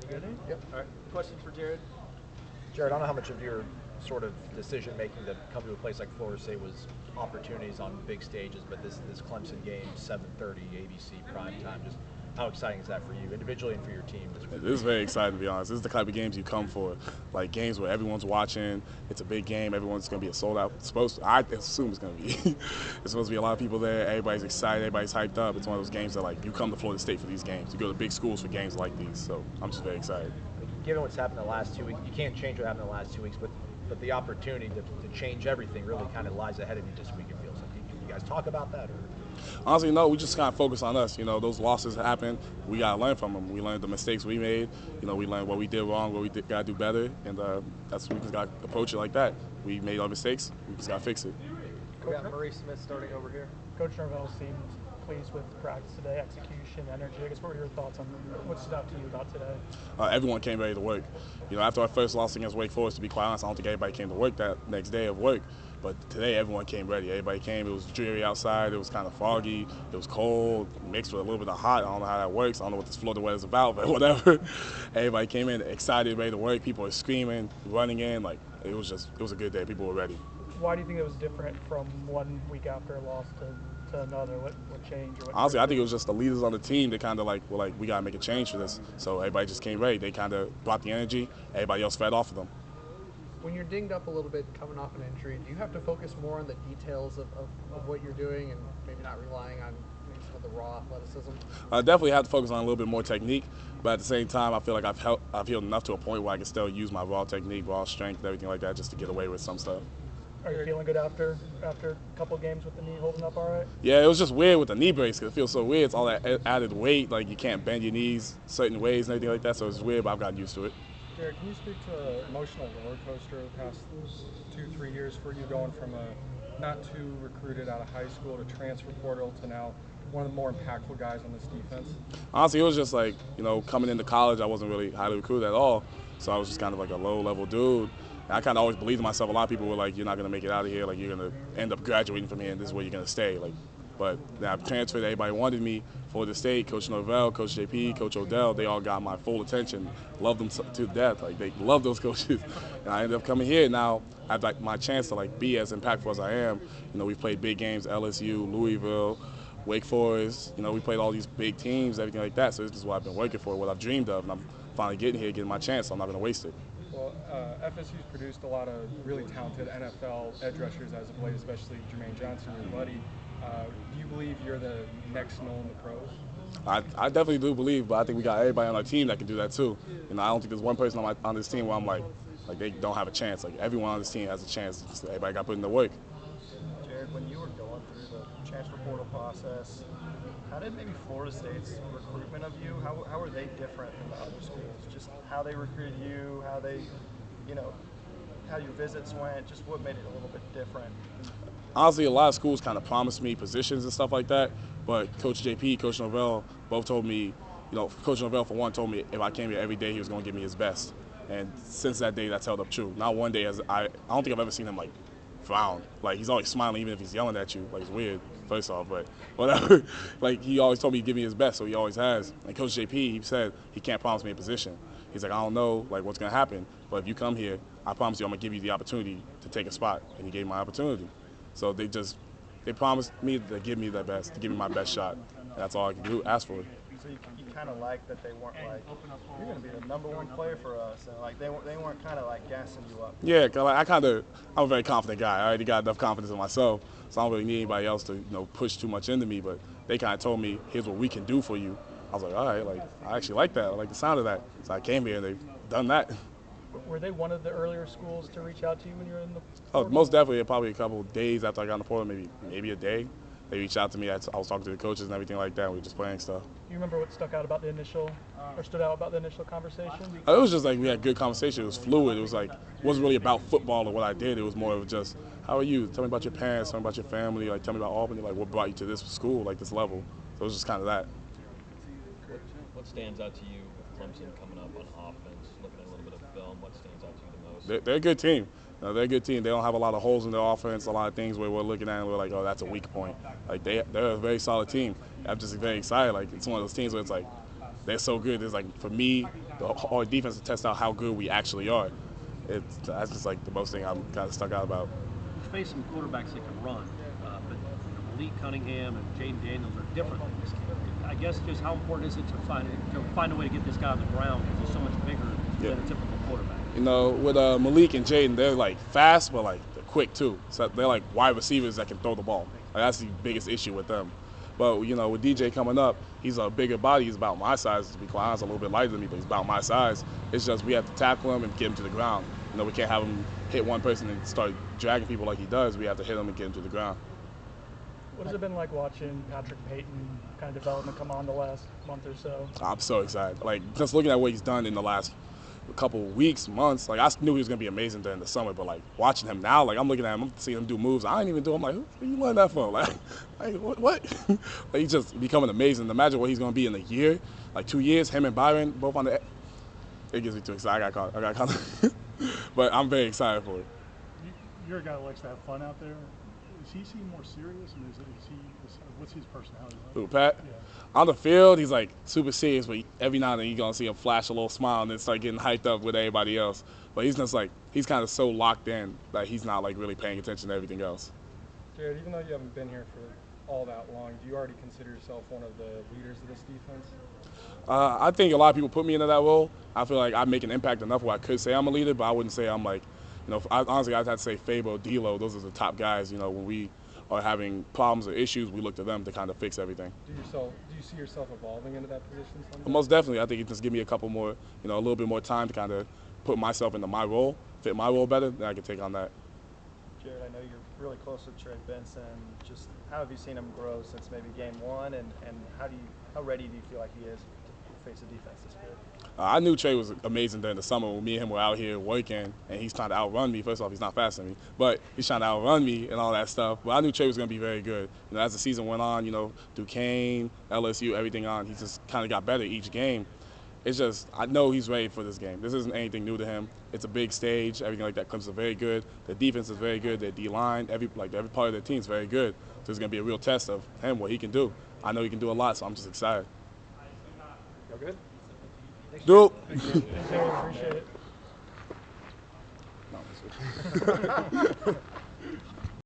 Good. Yep. All right. Questions for Jared? Jared, I don't know how much of your sort of decision making to come to a place like Florida State was opportunities on big stages, but this Clemson game, 7:30 ABC prime time, just how exciting is that for you individually and for your team this week? This is very exciting, to be honest. This is the type of games you come for, like games where everyone's watching. It's a big game. Everyone's going to be a sold out. I assume it's going to be. It's supposed to be a lot of people there. Everybody's excited. Everybody's hyped up. It's one of those games that like you come to Florida State for these games. You go to big schools for games like these. So I'm just very excited. Given what's happened the last 2 weeks, you can't change what happened in the last 2 weeks, but the opportunity to change everything really kind of lies ahead of you this week. It feels like. Do you guys talk about that? Or? Honestly, no. We just kind of focus on us. Those losses happen. We got to learn from them. We learned the mistakes we made. We learned what we did wrong, what we got to do better, and we just got to approach it like that. We made our mistakes. We just got to fix it. We got Murray Smith starting over here. Coach Norvell seemed pleased with practice today, execution, energy. I guess what were your thoughts on what stood out to you about today? Everyone came ready to work. After our first loss against Wake Forest, to be quite honest, I don't think everybody came to work that next day of work. But today, everyone came ready. Everybody came. It was dreary outside. It was kind of foggy. It was cold, mixed with a little bit of hot. I don't know how that works. I don't know what this Florida weather is about, but whatever. Everybody came in excited, ready to work. People were screaming, running in. It was a good day. People were ready. Why do you think it was different from 1 week after a loss to another? What changed? Honestly, I think it was just the leaders on the team that kind of were like, we got to make a change for this. So everybody just came ready. They kind of brought the energy. Everybody else fed off of them. When you're dinged up a little bit coming off an injury, do you have to focus more on the details of what you're doing and maybe not relying on maybe some of the raw athleticism? I definitely have to focus on a little bit more technique, but at the same time, I feel like I've healed enough to a point where I can still use my raw technique, raw strength, everything like that, just to get away with some stuff. Are you feeling good after a couple games with the knee holding up all right? Yeah, it was just weird with the knee brace because it feels so weird. It's all that added weight, like you can't bend your knees certain ways and everything like that, so it's weird, but I've gotten used to it. Jared, can you speak to an emotional roller coaster the past 2-3 years for you, going from a not too recruited out of high school to transfer portal to now one of the more impactful guys on this defense? Honestly, it was just like, coming into college, I wasn't really highly recruited at all, so I was just kind of like a low-level dude. And I kind of always believed in myself. A lot of people were like, you're not going to make it out of here, like you're going to end up graduating from here and this is where you're going to stay. But then I transferred, everybody wanted me. Florida State, Coach Norvell, Coach JP, Coach Odell, they all got my full attention. Loved them to death. They love those coaches. And I ended up coming here. Now I have my chance to be as impactful as I am. We've played big games, LSU, Louisville, Wake Forest. We played all these big teams, everything like that. So this is what I've been working for, what I've dreamed of. And I'm finally getting here, getting my chance, so I'm not going to waste it. Well, FSU's produced a lot of really talented NFL edge rushers as of late, especially Jermaine Johnson, your buddy. Do you believe you're the next Nole in the pros? I definitely do believe, but I think we got everybody on our team that can do that too. I don't think there's one person on this team where I'm like they don't have a chance. Everyone on this team has a chance. Just everybody got put in the work. Jared, when you were going through the transfer portal process, how did maybe Florida State's recruitment of you, how were they different from the other schools? Just how they recruited you, how they, how your visits went, just what made it a little bit different? Honestly, a lot of schools kind of promised me positions and stuff like that, but Coach JP, Coach Norvell both told me, Coach Norvell for one told me if I came here every day he was going to give me his best. And since that day, that's held up true. Not one day I don't think I've ever seen him frown. He's always smiling even if he's yelling at you. It's weird, first off, but whatever. He always told me he'd give me his best, so he always has. And Coach JP, he said he can't promise me a position. He's like, I don't know what's going to happen, but if you come here, I promise you I'm going to give you the opportunity to take a spot. And he gave me my opportunity. So they promised me to give me their best, to give me my best shot. And that's all I can do, ask for it. So you kind of like that they weren't you're going to be the #1 player for us, and they weren't kind of gassing you up. Yeah, cause I'm a very confident guy. I already got enough confidence in myself, so I don't really need anybody else to push too much into me. But they kind of told me, here's what we can do for you. I was like, all right, I actually like that. I like the sound of that. So I came here and they've done that. Were they one of the earlier schools to reach out to you when you were in the portal? Oh, most definitely. Probably a couple of days after I got in the portal, maybe a day. They reached out to me. I was talking to the coaches and everything like that. And we were just playing stuff. You remember what stood out about the initial conversation? It was just we had good conversation. It was fluid. It was it wasn't really about football or what I did. It was more of just, how are you? Tell me about your parents. Tell me about your family. Tell me about Albany. What brought you to this school, this level. So it was just kind of that. What stands out to you with Clemson coming up on offense, looking at a little bit of film? What stands out to you the most? They're a good team. They're a good team. They don't have a lot of holes in their offense, a lot of things where we're looking at and we're like, oh, that's a weak point. They're a very solid team. I'm just very excited. It's one of those teams where it's they're so good. It's for me our defense to test out how good we actually are. That's just like the most thing I'm kind of stuck out about. You face some quarterbacks that can run, but Malik Cunningham and Jaden Daniels are different than this kid. I guess just how important is it to find a way to get this guy on the ground because he's so much bigger than a typical quarterback? You know, with Malik and Jaden, they're like fast, but like they're quick too. So they're like wide receivers that can throw the ball. Like, that's the biggest issue with them. But you know, with DJ coming up, he's a bigger body. He's about my size. To be quite honest, a little bit lighter than me, but he's about my size. It's just we have to tackle him and get him to the ground. You know, we can't have him hit one person and start dragging people like he does. We have to hit him and get him to the ground. What has it been like watching Patrick Payton kind of development come on the last month or so? I'm so excited. Like, just looking at what he's done in the last couple weeks, months, like I knew he was going to be amazing during the summer, but like watching him now, like I'm looking at him, I'm seeing him do moves I ain't even do. I'm like, where you learn that from? Like what? Like, he's just becoming amazing. Imagine what he's going to be in a year, like 2 years, him and Byron, both on the, it gets me too excited. I got caught. But I'm very excited for it. You're a guy that likes to have fun out there. Does he seem more serious? I mean, what's his personality like? Who, Pat? Yeah. On the field, he's like super serious, but every now and then you're going to see him flash a little smile and then start getting hyped up with everybody else. But he's just like, he's kind of so locked in that he's not like really paying attention to everything else. Jared, even though you haven't been here for all that long, do you already consider yourself one of the leaders of this defense? I think a lot of people put me into that role. I feel like I make an impact enough where I could say I'm a leader, but I wouldn't say I'm like, you know, honestly, I'd have to say Fabo, D'Lo, those are the top guys. You know, when we are having problems or issues, we look to them to kind of fix everything. Do you see yourself evolving into that position someday? Most definitely. I think it just give me a couple more, you know, a little bit more time to kind of put myself into my role, fit my role better, then I can take on that. Jared, I know you're really close with Trey Benson. Just how have you seen him grow since maybe game one, and how ready do you feel like he is to face a defense this good? I knew Trey was amazing during the summer when me and him were out here working, and he's trying to outrun me. First off, he's not faster than me, but he's trying to outrun me and all that stuff. But I knew Trey was going to be very good. You know, as the season went on, you know, Duquesne, LSU, everything on, he just kind of got better each game. It's just, I know he's ready for this game. This isn't anything new to him. It's a big stage, everything like that. Clemson's very good. The defense is very good. Their D-line, every part of their team is very good. So it's going to be a real test of him, what he can do. I know he can do a lot, so I'm just excited. Y'all good? Dude. Appreciate it. No,